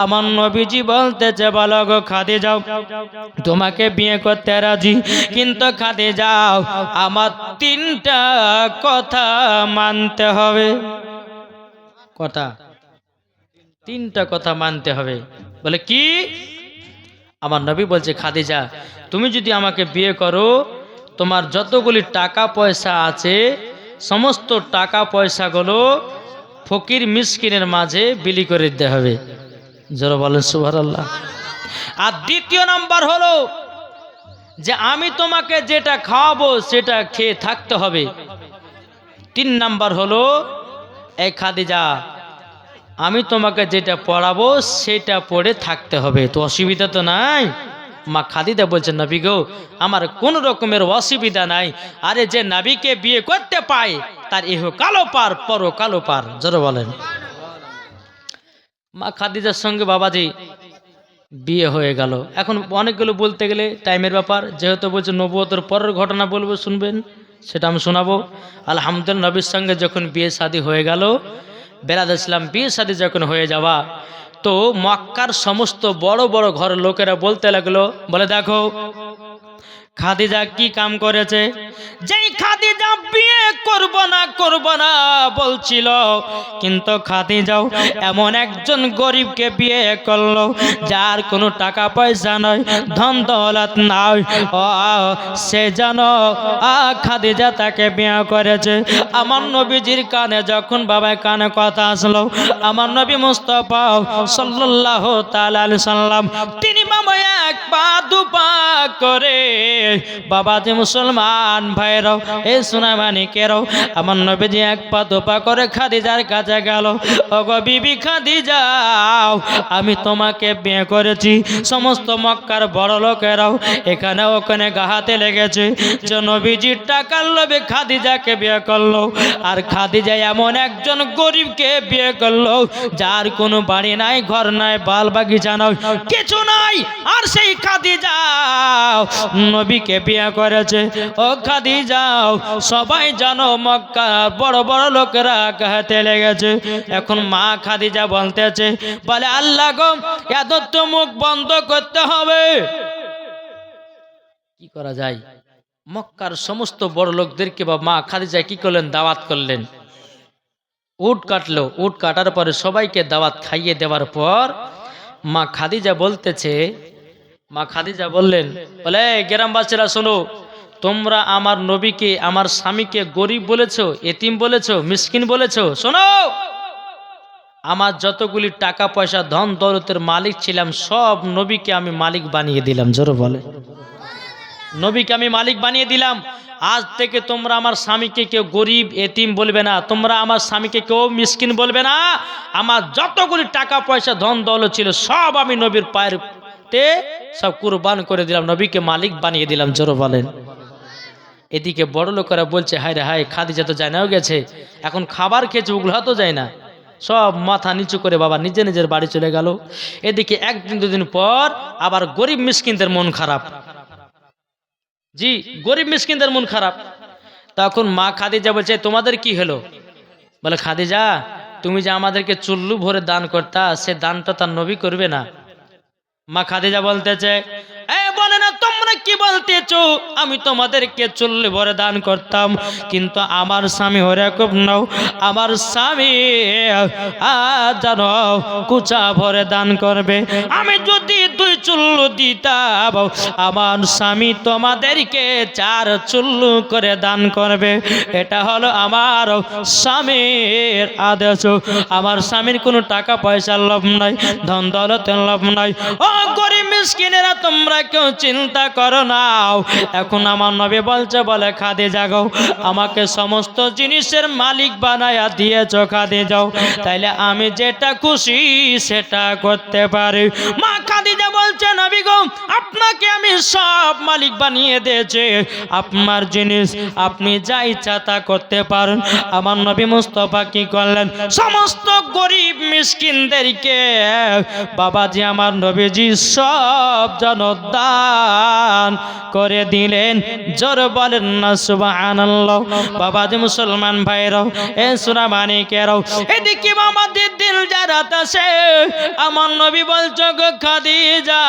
আমার নবীজি বলতেছে, বলো গো খাদিজা, তোমাকে বিয়ে করতে রাজি, কিন্তু খাদিজা আমার তিনটা কথা মানতে হবে। কথা, তিনটা কথা মানতে হবে। বলে কি? আমার নবী বলছে, খাদিজা তুমি যদি আমাকে বিয়ে করো, তোমার যতগুলি টাকা পয়সা আছে সমস্ত টাকা পয়সাগুলো ফকির মিসকিনের মাঝে বিলি করে দিতে হবে। জোরে বলেন সুবহানাল্লাহ। আর দ্বিতীয় নাম্বার হলো যে আমি তোমাকে যেটা খাওয়াবো সেটা খেয়ে থাকতে হবে। তিন নাম্বার হলো, এই খাদিজা আমি তোমাকে যেটা পড়াবো সেটা পড়ে থাকতে হবে। তো অসুবিধা তো নাই? মা খাদিজা বলছেন, নবী গো আমার কোন রকমের অসুবিধা নাই। আরে যে নবীকে বিয়ে করতে পায় তার ইহকালও পার পরকালও পার। জোরে বলেন। মা খাদিজার সঙ্গে বাবাজি বিয়ে হয়ে গেল। এখন অনেকগুলো বলতে গেলে টাইমের ব্যাপার, যেহেতু বলছে নবুয়তের পরের ঘটনা বলবো, শুনবেন, সেটা আমি শোনাবো। আলহামদুলিল্লাহ, নবীর সঙ্গে যখন বিয়ে শাদী হয়ে গেল, বেলাদ ইসলাম বিয়ে শাদী যখন হয়ে যাওয়া, তো মক্কার সমস্ত বড় বড় ঘরের লোকেরা বলতে লাগলো, বলে দেখো খাদিজা কি কাম করেছে। যেই খাদিজা বিয়ে করব না বলছিল, কিন্তু খাদিজাও এমন একজন গরিবকে বিয়ে করলো যার কোনো টাকা পয়সা নয়, ধন দৌলত নাই, সে জানো খাদিজা তাকে বিয়ে করেছে। আমার নবীজির কানে যখন বাবার কানে কথা আসলো, আমার নবী মুস্তাফা সাল্লাল্লাহু তাআলা আলাইহি সাল্লাম তিনি বাবা এক পা দুপা করে, বাবাজি মুসলমান ভাইরাও, এই সোনামানিকেরাও, আমার নবীজি এক পা দুপা করে খাদিজার কাছে গেল। ওগো বিবি খাদিজা, আমি তোমাকে বিয়ে করেছি। সমস্ত মক্কার বড় লোকেরাও এখানে ওখানে গাহাতে লেগেছে যে নবীজির টাকার লোভে খাদিজাকে বিয়ে করলো। আর খাদিজা এমন একজন গরিবকে বিয়ে করলো যার কোনো বাড়ি নাই, ঘর নাই, বাল বাগিচা নাই, কিছু নাই, আর সেই খাদিজা নবীকে বিয়ে করেছে। ও খাদিজা, সবাই জানো মক্কা বড় বড় লোকেরা গাহাতে লেগেছে। এখন মা খাদিজা বলতেছে, বলে আল্লাহ গো, এত তো মুখ বন্ধ করতে হবে। কি করা যায়? মক্কার সমস্ত বড় লোকদেরকে বা মা খাদিজা কি করলেন, দাওয়াত করলেন। উট কাটলো, উট কাটার পরে সবাইকে দাওয়াত খাইয়ে দেওয়ার পর মা খাদিজা বলতেছে, মা খাদিজা বললেন, বলে গ্রামবাসীরা শোনো, তোমরা আমার নবীকে, আমার স্বামীকে গরিব বলেছো, এতিম বলেছো, মিসকিন বলেছো। শোনো, আমার যতগুলি টাকা পয়সা ধন দৌলতের মালিক ছিলাম সব নবীকে আমি মালিক বানিয়ে দিলাম। জোরে বলে, নবীকে আমি মালিক বানিয়ে দিলাম। আজ থেকে তোমরা আমার স্বামীকে কেউ গরিব এতিম বলবে না, তোমরা আমার স্বামীকে কেউ মিসকিন বলবে না। আমার যতগুলি টাকা পয়সা ধন দৌলত ছিল সব আমি নবীর পায়ের তে সব কুরবান করে দিলাম, নবীকে মালিক বানিয়ে দিলাম। জোরে বলেন। এদিকে বড় লোকেরা বলছে, হায় রে হায়, খাদিজা তো জানাও গেছে, এখন খাবার খেয়েছে, ওগুলো তো যায় না, সব মাথা নিচু করে বাবা নিজে নিজের বাড়ি চলে গেল। এদিকে একদিন দুদিন পর আবার গরিব মিসকিনদের মন খারাপ। জি, গরিব মিসকিনদের মন খারাপ। তখন মা খাদিজা বলছে, তোমাদের কি হলো? বলে, খাদিজা তুমি যে আমাদেরকে চুল্লু ভরে দান করতা, সে দানটা তার নবী করবে না। মা খাদিজা বলতেছে, বলে না, তোমরা কি বলতেছো? আমি তোমাদেরকে চুল্লু ভরে দান করতাম, কিন্তু আমার স্বামী ওরকম নাও, আমার স্বামী জানো কুচা ভরে দান করবে। আমি যদি 2 চুল্লু দিতাম, আমার স্বামী তোমাদেরকে 4 চুল্লু করে দান করবে। এটা হলো আমার স্বামীর আদেশ। আমার স্বামীর কোনো টাকা পয়সার লোভ নাই, ধন দৌলতের লোভ নাই। ও গরিব মিসকিনেরা, তোমরা কেউ চিন্তা করো না। এখন আমার নবী বলছে, বলে খাদিজা গো, আমাকে সমস্ত জিনিসের মালিক বানায়া দিয়েছো খাদিজা, তাইলে আমি যেটা খুশি সেটা করতে পারি। মা খাদিজা বলছে, নবী নবী গো, আপনাকে আমি সব মালিক বানিয়ে দিয়েছি, আপনার জিনিস আপনি যা ইচ্ছা তা করতে পারেন। আমার নবী মুস্তাফা কি করলেন? সমস্ত গরিব মিসকিনদেরকে বাবাজি আমার নবীজি সব জনদান করে দিলেন। জোর বলেন না সুবহানাল্লাহ। বাবাজি মুসলমান ভাইরাও, এ সোনা মানিকেরাও, এদিকে আমাদের দিল জারাত আছে। আমার নবী বলছো গো খাদিজা,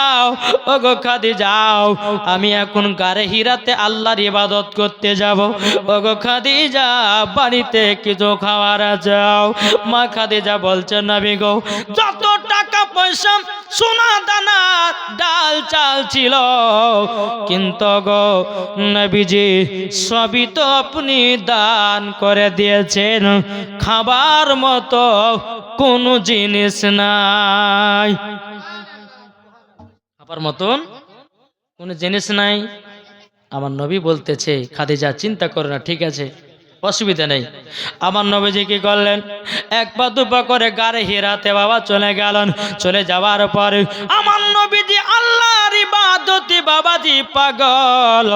ও গো খাদিজা, আমি এখন গারে হিরাতে আল্লাহর ইবাদত করতে যাব। ও গো খাদিজা, বাড়িতে কিছু খাওয়ার যাও। মা খাদিজা বলছে নবী গো, যত টাকা পয়সা সোনা দানা ডাল চাল ছিল, কিন্তু গো নবীজি সবই তো আপনি দান করে দিয়েছেন, খাবার মতো কোনো জিনিস নাই। খাবার মতন কোনো জিনিস নাই। আমার নবী বলতেছে খাদিজা চিন্তা করো না, ঠিক আছে, অসুবিধা নেই। আমার নবীজি কি করলেন? এক পা দুপা করে গারে হিরাতে বাবা চলে গেলেন। চলে যাওয়ার পরে আমার নবীজি আল্লাহর ইবাদতে বাবাজি পাগল,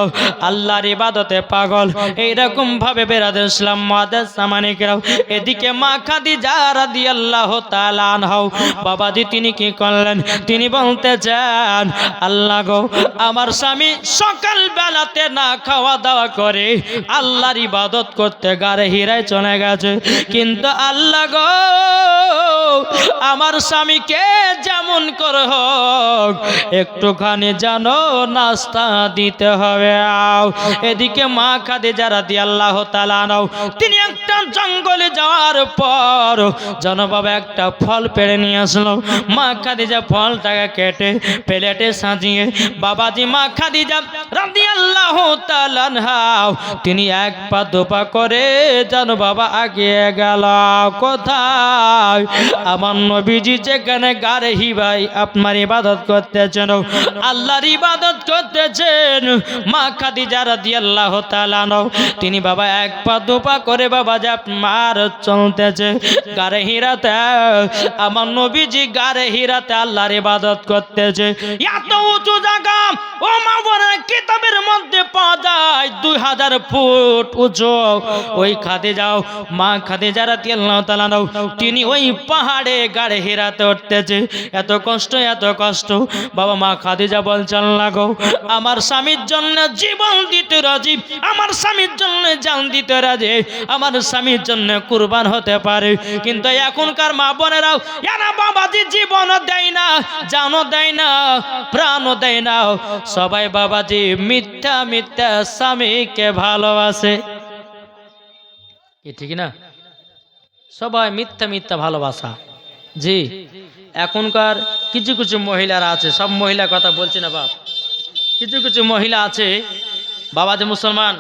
আল্লাহর ইবাদতে পাগল। এইরকম ভাবে বেরাদের ইসলাম মাদাস সামানিকরাও, এদিকে মা খাদিজা রাদিয়াল্লাহু তাআলা আনহা বাবাজি তিনি কি করলেন? তিনি বলতে চান, আল্লাহ গো, আমার স্বামী সকাল বেলাতে না খাওয়া দাওয়া করে আল্লাহর ইবাদত করতে গারে হিরায় চলে গেছে, কিন্তু আল্লাহ গো, আমার স্বামীকে যেমন করে হোক একটুখানি জানো নাস্তা দিতে হবে। এদিকে মা খাদিজা রাদিয়াল্লাহু তাআলা আনহা তিনি একটা জঙ্গলে যাওয়ার পর জনবাবা একটা ফল পেড়ে নিয়ে আসলো। মা খাদিজা ফলটাকে কেটে প্লেটে সাজিয়ে বাবাজি মা খাদিজা রাদিয়াল্লাহু তাআলা আনহা তিনি এক পা দুপা করে জনবাবা আগিয়ে গেল। কোথায়? আমার নবীজি যেখানে গারে হিবাই আপনার ইবাদত করতেছেন, আল্লাহর ইবাদত করতেছেন, মা খাদিজা রাদিয়াল্লাহু তাআলা আনহা তিনি বাবা এক পা দুপা করে বাবা যে আপনার চলতেছে গারে হিরাতে। আমার নবীজি গারে হিরাতে আল্লাহর ইবাদত করতেছে। এত উঁচু জায়গা ও মা বোনেরা কিতাবের মধ্যে পাওয়া যায় 2000 ফুট উঁচু। ওই খাদিজাও মা খাদিজা রাদিয়াল্লাহু তাআলা তিনি ওই পাহাড়ে গাড়ে হিরাতে উঠতেছে। এত কষ্ট, এত কষ্ট। বাবা মা খাদিজা বলছেন, আল্লাহ গো, আমার স্বামীর জন্য জীবন দিতে রাজি, আমার স্বামীর জন্য জান দিতে রাজি, আমার স্বামীর জন্য কুরবান হতে পারে, কিন্তু এখনকার মা বোনেরাও এরা বাবাজি জীবনও দেয় না, জানও দেয় না, প্রাণও দেয় না। সবাই বাবাজি মিথ্যা মিথ্যা স্বামীকে ভালোবাসে, কি ঠিক না? সবাই মিথ্যা মিথ্যা ভালোবাসা। জি, এখনকার কিছু কিছু মহিলারা আছে, সব মহিলার কথা বলছি না বাপ, কিছু কিছু মহিলা আছে বাবা যে মুসলমান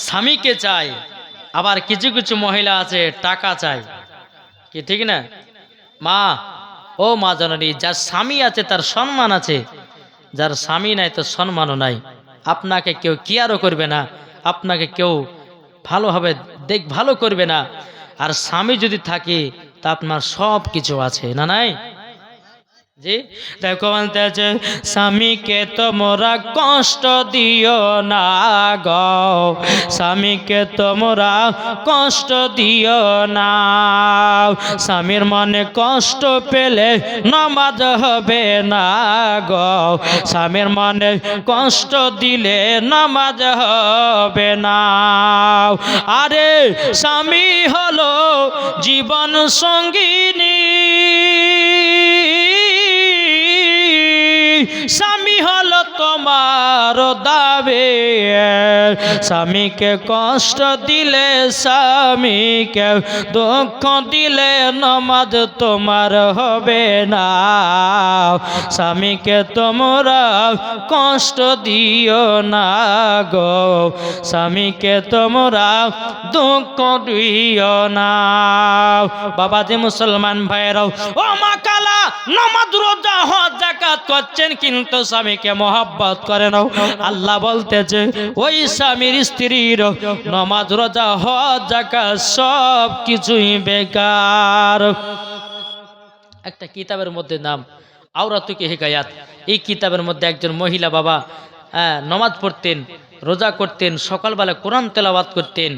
স্বামীকে চায়, আবার কিছু কিছু মহিলা আছে টাকা চায়, কি ঠিক না? মা, ও মা জননী, যার স্বামী আছে তার সম্মান আছে, যার স্বামী নাই তার সম্মানও নাই। আপনাকে কেউ কেয়ারও করবে না, আপনাকে কেউ ভালোভাবে দেখভালও করবে না। আর স্বামী যদি থাকে তা আপনার সব কিছু আছে, না নাই? জি, দেখো বলতেছে, স্বামীকে তোমরা কষ্ট দিও না গো, স্বামীকে তোমরা কষ্ট দিও না, স্বামীর মনে কষ্ট পেলে নামাজ হবে না গো, স্বামীর মনে কষ্ট দিলে নামাজ হবে না। আরে স্বামী হলো জীবন সঙ্গিনী, স্বামী হলো তোমার দাবি, স্বামীকে কষ্ট দিলে, স্বামীকে দুঃখ দিলে নামাজ তোমার হবে না। স্বামীকে তোমরা কষ্ট দিও না গো, স্বামীকে তোমরা দুঃখ দিও না। বাবা যে মুসলমান ভাইরাও, ও মা কালা, নামাজ রোজা হজ যাকাত করছেন কিন্তু স্বামীকে মহব্বত করে না। আল্লাহ বলতেছে ওই স্বামীর স্ত্রীর নামাজ রোজা হজ যাকাত সব কিছুই বেকার। একটা কিতাবের মধ্যে নাম আওরাতুকে হিকায়াত, এই কিতাবের মধ্যে একজন মহিলা বাবা নমাজ পড়তেন, রোজা করতেন, সকালবেলা কোরআন তেলাওয়াত করতেন,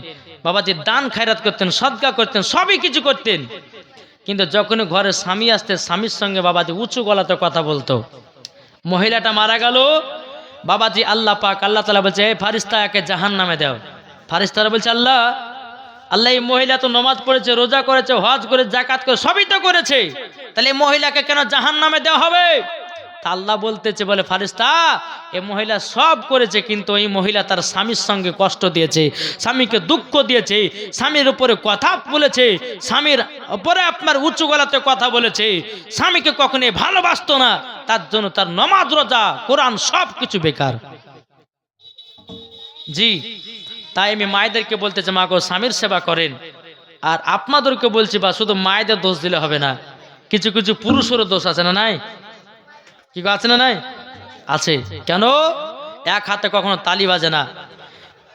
বাবাজি দান খায়রাত করতেন, সদকা করতেন, সবই কিছু করতেন। কিন্তু যখন ঘরে স্বামী আসতে স্বামীর সঙ্গে বাবাজি উঁচু গলাতে কথা বলতো। মহিলাটা মারা গেল, বাবাজি আল্লাহ পাক আল্লাহ তাআলা বলছে এই ফারিস্তা একে জাহান্নামে দাও। ফারিস্তারা বলছে আল্লাহ আল্লাহ এই মহিলা তো নামাজ পড়েছে, রোজা করেছে, হজ করে, যাকাত করে, সবই তো করেছে, তাহলে এই মহিলাকে কেন জাহান্নামে দেওয়া হবে? তা আল্লাহ বলতেছে বলে ফারিস্তা এই মহিলা সব করেছে, কিন্তু এই মহিলা তার স্বামীর সঙ্গে কষ্ট দিয়েছে, স্বামীকে দুঃখ দিয়েছে, স্বামীর উপরে কথা বলেছে, স্বামীর উপরে আপনার উঁচু গলাতে কথা বলেছে, স্বামীকে কখনোই ভালোবাসতো না, তার জন্য তার নামাজ রোজা কোরআন সব কিছু বেকার। জি, তাই আমি মায়েদেরকে বলতেছি মা গো স্বামীর সেবা করেন। আর আপনাদেরকে বলছি বা শুধু মায়েদের দোষ দিলে হবে না, কিছু কিছু পুরুষেরও দোষ আছে না নাই? কি আছে না নাই? আছে। কেন? এক হাতে কখনো তালি বাজে না।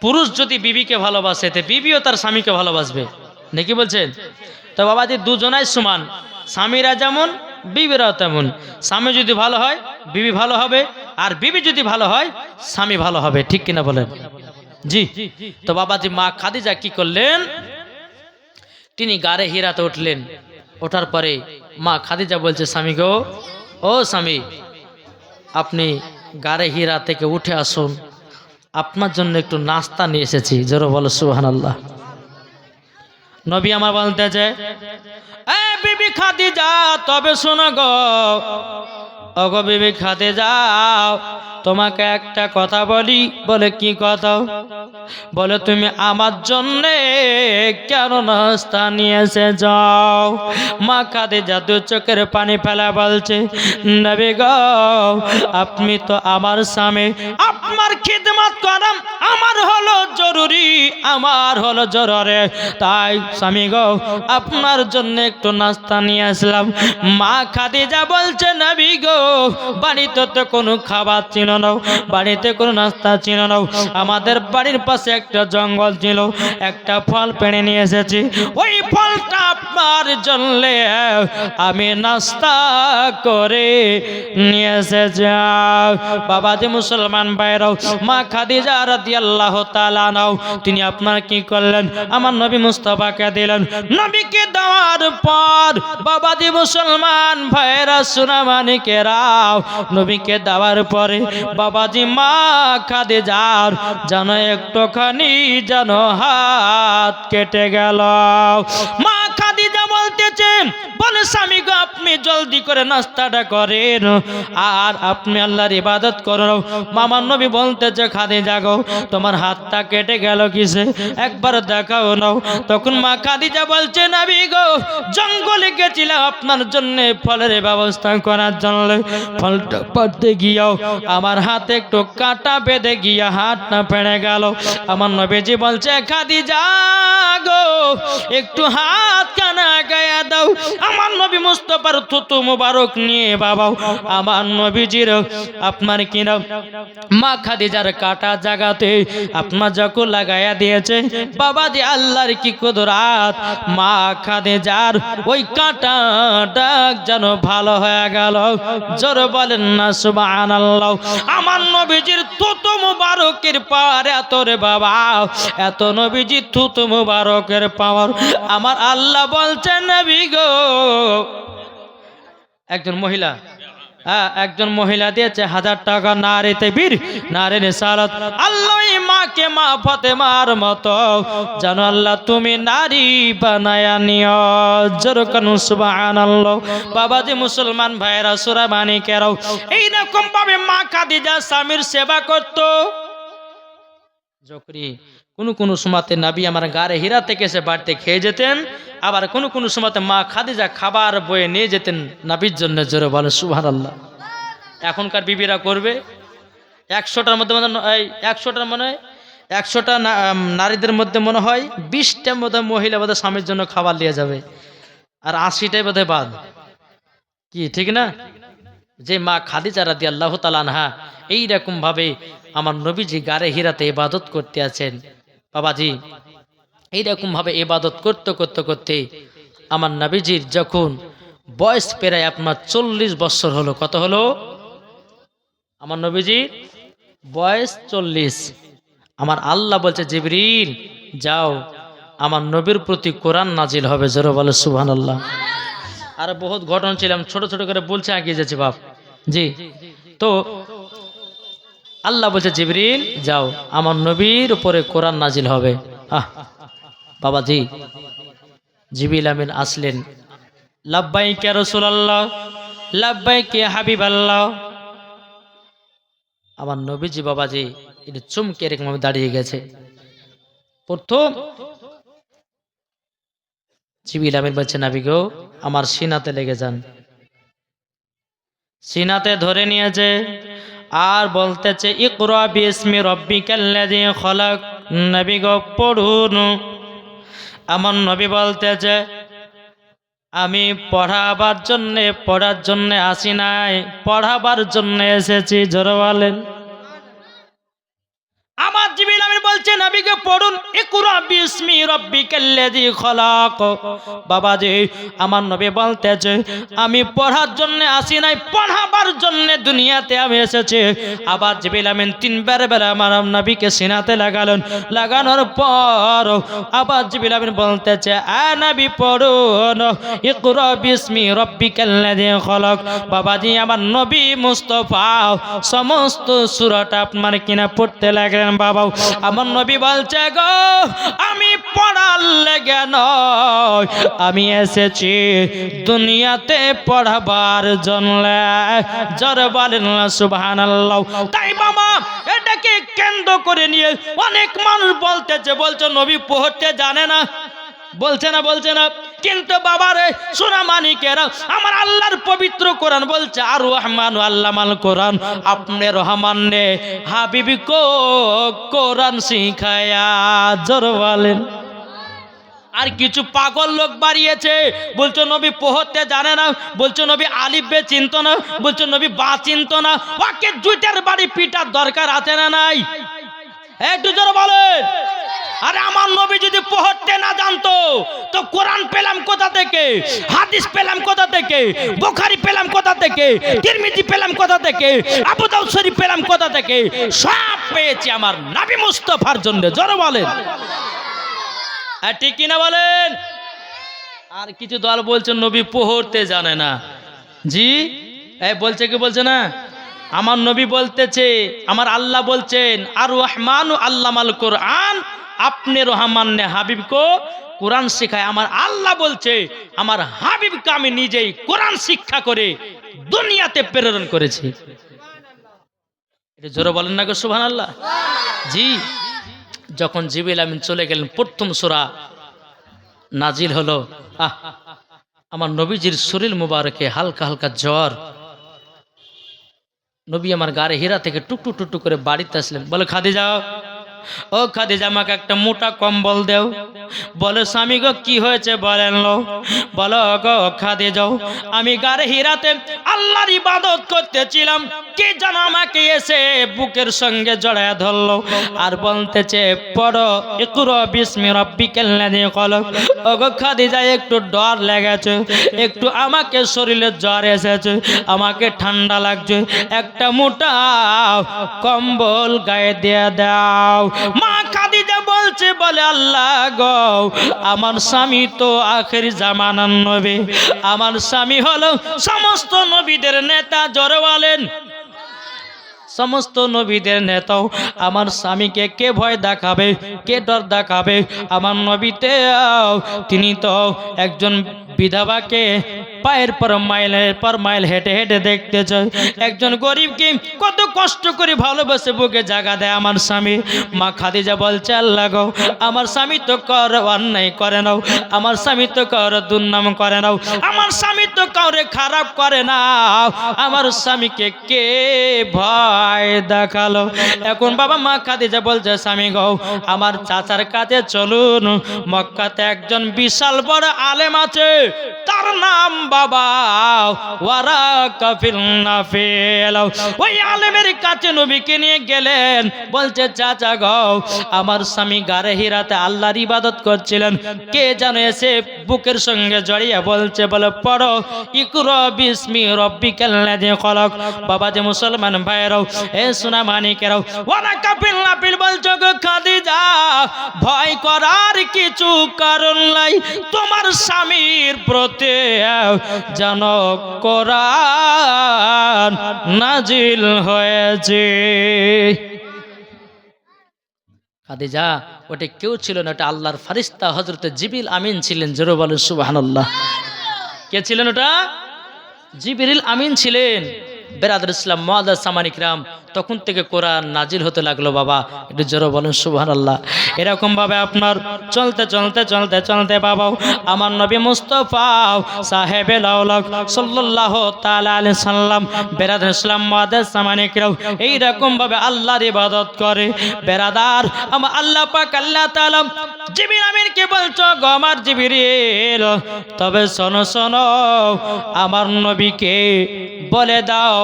পুরুষ যদি বিবিকে ভালোবাসে তো বিবিও তার স্বামীকে ভালোবাসবে, নাকি বলছেন? তো বাবাজি দুজনাই সমান, স্বামীরা যেমন বিবিরাও তেমন। স্বামী যদি ভালো হয় বিবি ভালো হবে, আর বিবি যদি ভালো হয় স্বামী ভালো হবে, ঠিক কিনা বলেন? জি। তো বাবাজি মা খাদিজা কি করলেন, তিনি গাড়ে হীরাতে উঠলেন। ওঠার পরে মা খাদিজা বলছে স্বামী গো, ও স্বামী আপনি গাড়ে হীরা থেকে উঠে আসুন, আপনার জন্য একটু নাস্তা নিয়ে এসেছি। জোরে বলো সুবহানাল্লাহ। নবী আমার বলতে যে এ বিবি খাদিজা তবে শোনো গো, ওগো বিবি খাদিজা তোমাকে একটা কথা বলি। বলে কি কথা? বলে তুমি আমার জন্য কেন নাস্তা নিয়ে এসে যাও? মা খাদিজা দু চোখের পানি ফেলা বলছে নবী গো আপনি তো আমার স্বামী, আপনার খিদমত করা আমার হলো জরুরি, আমার হলো জরুরি, তাই স্বামী গো আপনার জন্য একটু নাস্তা নিয়ে আসলাম। মা খাদিজা বলছে নবী গো বাড়িতে তো কোনো খাবার ছিল না, বাড়িতে কোনো নাস্তা ছিল না, আমাদের বাড়ির পাশে একটা জঙ্গল ছিল, একটা ফল পেড়ে নিয়ে এসেছি, ওই ফলটা আপনার জন্য আমি নাস্তা করে নিয়ে এসেছি। বাবাজি মুসলমান ভাইরাও, মা খাদিজা রাদিয়াল্লাহু তাআলা আনহা তিনি আপনার কি করলেন, আমার নবী মুস্তাফাকে দিলেন। নবীকে দেওয়ার পর বাবাজি মুসলমান ভাইরা সুনামানিকেরাও, নবীকে দেওয়ার পরে বাবাজি মা খাদিজার যেন একটুখানি যেন হাত কেটে গেল। মা খাদিজা বলতেছে বলে স্বামী গো আপনি জলদি করে নাস্তাটা করেন আর আপনি আল্লাহর ইবাদত করুন। মামার নবী বলতেছে খাদিজা গো তোমার হাতটা কেটে গেল কিসে, একবার দেখাও নাও। তখন মা খাদিজা বলছে নবী গো জঙ্গলে গেছিলাম আপনার জন্য ফলের ব্যবস্থা করার জন্য, ফলটা পাড়তে গিয়েও আমার হাতে একটু কাঁটা বেঁধে গিয়ে হাতটা ফেড়ে গেল। আমার নবীজি বলছে খাদিজা গো একটু হাত কানা গায়া দাও। আমার নবী মুস্তাফার থুতু মুবারক নিয়ে বাবা আমার নবীজির আপনার কিনা মা খাদিজার কাটা জায়গাতে আপনার যখন লাগাইয়া দিয়েছে বাবাজি আল্লাহর কি কুদরত, মা খাদিজার ওই কাঁটাটা যেন ভালো হয়ে গেল। জোরে বলেন না সুবহানাল্লাহ। আমার নবীজির থুতু মুবারকের পাওয়ার এত রে বাবা, এত নবীজি থুতু মুবারকের পাওয়ার। আমার আল্লাহ বলছেন নবী গো একজন মহিলা দিয়েছে 1000 টাকা নারে তাকবীর নারে রিসালাত। আল্লাহ এই মাকে মা ফাতেমার মতো যেন আল্লাহ তুমি নারী বানায়া নিও। জোরে কোন সুবহানাল্লাহ। বাবাজি মুসলমান ভাইরা সূরা মানিকেরাও এইরকম ভাবে মা খাদিজা স্বামীর সেবা করত। যখনই কোনো সময়তে নবী আমার গাড়ে হীরা থেকে এসে বাড়িতে খেয়ে যেতেন, আবার কোনো সময়তে মা খাদিজা খাবার বয়ে নিয়ে যেতেন নবীর জন্য। জোরে বলে সুবহানাল্লাহ। এখনকার বিবিরা করবে 100টার মধ্যে 100টা নারীদের মধ্যে মনে হয় 20টার মধ্যে মহিলা বোধহয় স্বামীর জন্য খাবার নিয়ে যাবে, আর 80টাই বোধহয় বাদ। কি ঠিক না? যে মা খাদিজা রাদিয়াল্লাহু তাআলা আনহা এইরকম ভাবে আমার নবীজি গাড়ে হীরাতে ইবাদত করতে আছেন। বাবাজি এইরকম ভাবে ইবাদত করতে করতে করতে আমার নবীজির যখন বয়স প্রায় আপনার 40 বছর হলো। কত হলো? আমার নবীজি বয়স 40। আমার আল্লাহ বলছে জিবরিল যাও, আমার নবীর প্রতি কোরআন নাজিল হবে। জোরে বলে সুবহানাল্লাহ। আর বহুত ঘটনা ছিলাম, ছোট ছোট করে বলছে, এগিয়ে যাচ্ছে বাপ। জি, তো আল্লাহ বলছে জিবরিল যাও, আমার নবীর উপরে কোরআন নাজিল হবে। আহ বাবাজি, জিবরিল আমিন আসলেন। লাব্বাইক ইয়া রাসূলুল্লাহ, লাব্বাইক ইয়া হাবিবাল্লাহ। আমার নবীজি বাবাজি এটা চমকে এরকম দাঁড়িয়ে গেছে। প্রথম জিবরিল আমিন বলছে নবী গো, আমার সিনাতে লেগে যান। সিনাতে ধরে নিয়েছে আর বলতেছে ইকরা বিসমি রাব্বিকাল্লাযী খলাক। নবী গো পড়ুন। আমার নবী বলতেছে আমি পড়াবার জন্যে আসি নাই, পড়াবার জন্য এসেছি। জোরে বলেন। আমার জিবরিল আমিন বলছে নবীকে পড়ুন ইকরা বিসমি রাব্বিকাল্লাযী খলাক। বাবাজি আমার নবী বলতেছে আমি পড়ার জন্য আসি নাই, পড়াবার জন্য দুনিয়াতে আমি এসেছি। আবার জিবরিল আমিন তিনবার বেলা আমার নবীকে সিনাতে লাগালেন। লাগানোর পর আবার জিবরিল আমিন বলতেছে আ নবী পড়ুন ইকরা বিসমি রাব্বিকাল্লাযী খলাক। বাবাজি আমার নবী মুস্তাফা সমস্ত সূরাটা আপনার কিনা পড়তে লাগলেন। বাবা আমার নবী বলছে গো আমি পড়ার লেগে নয়, আমি এসেছি দুনিয়াতে পড়াবার জন্য। জোরে বলেন সুবহানাল্লাহ। তাই বাবা এটাকে কেন্দ্র করে নিয়ে অনেক মানুষ বলতেছে, বলছে নবী পড়তে জানে না, বলছে না। কিন্তু বাবারে সোনা মানিকেরা আমার আল্লাহর পবিত্র কোরআন বলছে আর রহমান আল্লামাল কোরআন, আপনি রহমান নে হাবিবি কো কোরআন শিখায়া। জোরে বলেন। আর কিছু পাগল লোক বাড়িয়েছে, বলছো নবী পড়তে জানে না, বলছো নবী আলিফ বে চিনতো না, বলছো নবী বা চিনতো না। ওকে জুতার বাড়ি পিটার দরকার আছে না নাই? একটু জোরে বলেন। আরে আমার নবী যদি পড়তে না জানতো তো কোরআন পেলাম কোথা থেকে, হাদিস পেলাম কোথা থেকে, বুখারী পেলাম কোথা থেকে, তিরমিজি পেলাম কোথা থেকে, আবু দাউদ শরীফ পেলাম কোথা থেকে? সব পেয়েছি আমার নবী মুস্তাফার জন্য। জোরে বলেন। আর ঠিক কিনা বলেন। আর কিছু দল বলছে নবী পড়তে জানে না। জি বলছে কি বলছে না? আমার নবী বলতেছে, আমার আল্লাহ বলছেন আর রহমান আল্লামাল কোরআন, আপনি রহমান নে হাবিব কো কোরআন শিখায়। আমার আল্লাহ বলছে আমার হাবিবকে আমি নিজেই কোরআন শিক্ষা করে দুনিয়াতে প্রেরণ করেছি। এটা জোরে বলেন না গো সুবহানাল্লাহ। জি, যখন জিবরিল আমিন চলে গেলেন প্রথম সূরা নাজিল হলো। আমার নবীজির শরীর মুবারকে হালকা হালকা জ্বর। নবী আমার গাড়ি হীরা থেকে টুকটুক টুকটুক করে বাড়িতে আসলেন। বলে খাদিজা, ও খাদিজা আমাকে একটা মোটা কম্বল দেও। বলে স্বামী গো কি হয়েছে বলেন লো। বলো গো খাদিজা, আমি গাড়ি হীরাতে আল্লাহর ইবাদত করতেছিলাম, কে যেন আমাকে এসে বুকের সঙ্গে জড়ায় ধরলো আর বলতেছে পড়ো ইকরা বিসমি রাব্বিকাল্লাযী খলাক। ও গো খাদিজা একটু ডর লেগেছে, একটু আমাকে শরীরে জ্বর এসেছে, আমাকে ঠান্ডা লাগছে, একটা মোটা কম্বল গায়ে দিয়ে দাও। মা খাদিজা বলছে বলে আল্লাহ গো আমার স্বামী তো আখেরি জামানার নবী, আমার স্বামী হলো সমস্ত নবীদের নেতা। জোরে বলেন। সমস্ত নবীদের নেতাও আমার স্বামীকে কে ভয় দেখাবে, কে ডর দেখাবে? আমার নবীতে তিনি তো একজন বিধবাকে পায়ের পর মাইল হেঁটে হেঁটে দেখতে চায়, একজন গরিবকে কত কষ্ট করে ভালোবাসে বুকে জায়গা দেয় আমার স্বামী। মা খাদিজা বলছে আল্লাহ গো আমার স্বামী তো কারো অন্যায় করে নাও, আমার স্বামী তো কারো দুর্নাম করে নাও, আমার স্বামী তো কাউরে খারাপ করে না, আমার স্বামীকে কে ভয় দেখালো? এখন বাবা মা খাদিজা বলছে স্বামী গো আমার চাচার কাছে চলুন, মক্কাতে একজন বিশাল বড় আলেম আছে, তার নাম বাবা ওয়ারাকা ফিল নাফিল। ওই আলেমের কাছে নবীকে নিয়ে গেলেন, বলছে চাচা গো আমার স্বামী গারে হিরাতে আল্লাহর ইবাদত করছিলেন, কে জানো এসে বুকের সঙ্গে জড়িয়ে বলছে, বলে পড়ো ইকরা বিসমি রব্বিকাল্লাযী খলাক। বাবা যে মুসলমান ভাইরাও, এ সোনা মানিকেরাও, ওয়ারাকা ফিল নাফিল বলছো গো খাদিজা, ভয় করার কিছু কারণ নাই, তোমার স্বামীর প্রতি যেন কোরআন নাজিল হয়েছে। খাদিজা ওটা কেউ ছিল না, ওটা আল্লাহর ফারিস্তা হযরতে জিবরিল আমিন ছিলেন। জোরে বলেন সুবহানাল্লাহ। কে ছিলেন ওটা? জিবরিল আমিন ছিলেন। বেরাদর ইসলাম মুআজ্জাজ সামানী কিরাম, তখন থেকে কোরআন নাজিল হতে লাগলো। বাবা একটু জোরে বলেন সুবহানাল্লাহ। এরকম ভাবে আপনার চলতে চলতে চলতে চলতে বাবা আমার নবী মুস্তাফা সাহেবে লাউলাক সাল্লাল্লাহু তাআলা আলাইহি সাল্লাম, বেরাদর ইসলাম মুআজ্জাজ সামানী কিরাম এই রকম ভাবে আল্লাহর ইবাদত করে। বেরাদার আমার আল্লাহ পাক আল্লাহ তাআলা জিবরিল আমিনকে বলছো, গো আমার জিবরিল তবে শোনো শোনো, আমার নবীকে বলে দাও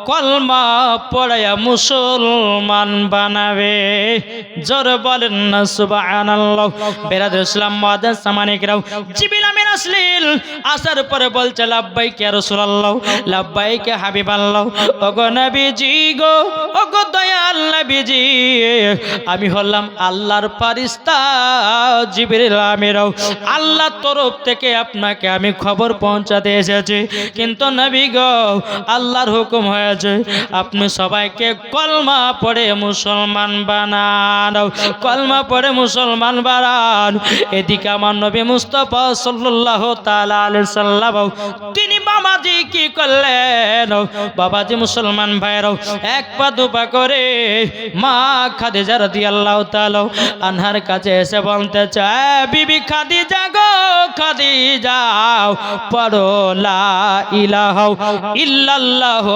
কলমা পড়ায়া মুসলমান বানাবে। জোরে বলেন না সুবহানাল্লাহ। বেরাদর ইসলাম মুআজ্জাজ সামানী কিরাম জিবরিল আমিন আসলেন, আসার পরে বলছে লাব্বাইক ইয়া রাসূলুল্লাহ, লাব্বাইক ইয়া হাবিবাল্লাহ। ওগো নবীজি গো, ওগো দয়াল নবীজি, আমি হলাম আল্লাহর ফারিস্তা জিবরিল আমিন, আল্লাহর তরফ থেকে আপনাকে আমি খবর পৌঁছাতে এসেছি। কিন্তু নবী গো আল্লাহর হুকুম হয়েছে আপনি সবাইকে কলমা পড়ে মুসলমান বানান, কলমা পড়ে মুসলমান বানান। এদিকে আমার নবী মুস্তাফা সাল্লাল্লাহু তাআলা আলাইহি সাল্লাম তিনি বাবাজি কি করলেন? বাবাজি মুসলমান ভাইরাও এক পা দুপা করে মা খাদিজা রাদিয়াল্লাহু তাআলা আনহার কাছে এসে বলতে চায়, বিবি খাদিজা গো খাদিজা, পড়ো লা ইলাহা ইল্লাল্লাহু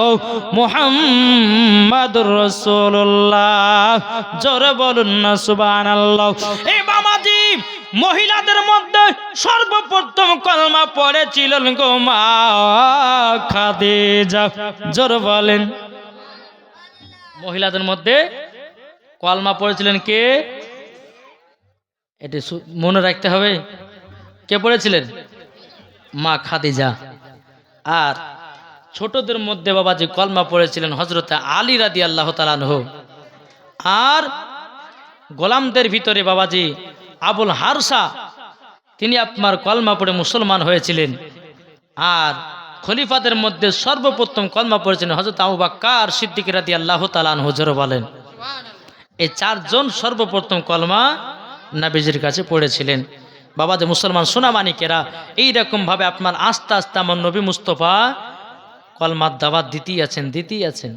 মুহাম্মাদুর রাসূলুল্লাহ। জোরে বলুন না সুবহানাল্লাহ। এই বাবাজি মহিলাদের মধ্যে সর্বপ্রথম কলমা পড়েছিলেন গো মা খাদিজা। জোরে বলেন। মহিলাদের মধ্যে কলমা পড়েছিলেন কে? এটা মনে রাখতে হবে। কে পড়েছিলেন? মা খাদিজা। আর ছোটদের মধ্যে বাবাজি কলমা পড়েছিলেন হযরতে আলী রাদিয়াল্লাহু তাআলা আনহু। আর গোলামদের ভিতরে বাবাজি আবুল হারসা, তিনি আপনার কলমা পড়ে মুসলমান হয়েছিলেন। আর খলিফাদের মধ্যে সর্বপ্রথম কলমা পড়েছিলেন হযরত আবু বকর সিদ্দিক রাদিয়াল্লাহু তাআলা আনহু। জোরে বলেন। এই চারজন সর্বপ্রথম কলমা নবীজির কাছে পড়েছিলেন। বাবা যে মুসলমান সোনা মানিকেরা, এইরকম ভাবে আপনার আস্তে আস্তে আমার নবী মুস্তাফা কলমার দাওয়াত দিতেই আছেন।